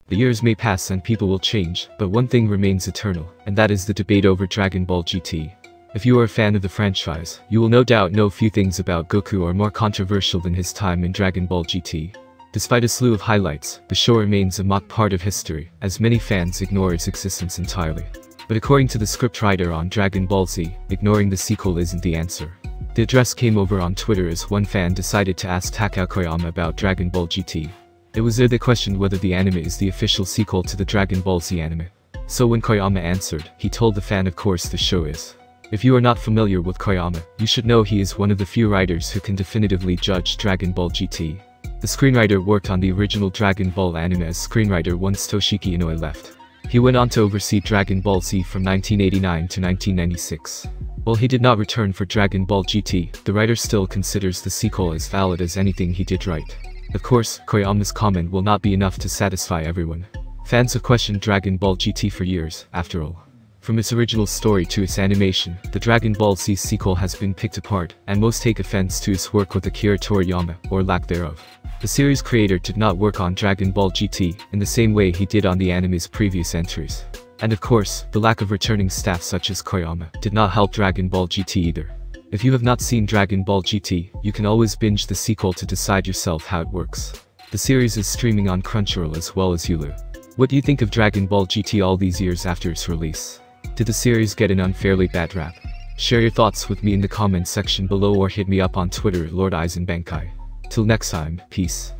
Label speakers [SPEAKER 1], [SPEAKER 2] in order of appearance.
[SPEAKER 1] The years may pass and people will change, but one thing remains eternal, and that is the debate over Dragon Ball GT. If you are a fan of the franchise, you will no doubt know few things about Goku are more controversial than his time in Dragon Ball GT. Despite a slew of highlights, the show remains a mock part of history, as many fans ignore its existence entirely. But according to the scriptwriter on Dragon Ball Z, ignoring the sequel isn't the answer. The address came over on Twitter as one fan decided to ask Takao Koyama about Dragon Ball GT. It was there they questioned whether the anime is the official sequel to the Dragon Ball Z anime. So when Koyama answered, he told the fan of course the show is. If you are not familiar with Koyama, you should know he is one of the few writers who can definitively judge Dragon Ball GT. The screenwriter worked on the original Dragon Ball anime as screenwriter once Toshiki Inoue left. He went on to oversee Dragon Ball Z from 1989 to 1996. While he did not return for Dragon Ball GT, the writer still considers the sequel as valid as anything he did right. Of course, Koyama's comment will not be enough to satisfy everyone. Fans have questioned Dragon Ball GT for years, after all. From its original story to its animation, the Dragon Ball Z sequel has been picked apart, and most take offense to its work with Akira Toriyama, or lack thereof. The series creator did not work on Dragon Ball GT in the same way he did on the anime's previous entries. And of course, the lack of returning staff such as Koyama did not help Dragon Ball GT either. If you have not seen Dragon Ball GT, you can always binge the sequel to decide yourself how it works. The series is streaming on Crunchyroll as well as Hulu. What do you think of Dragon Ball GT all these years after its release? Did the series get an unfairly bad rap? Share your thoughts with me in the comments section below or hit me up on Twitter at Lord Eisenbankai. Till next time, peace.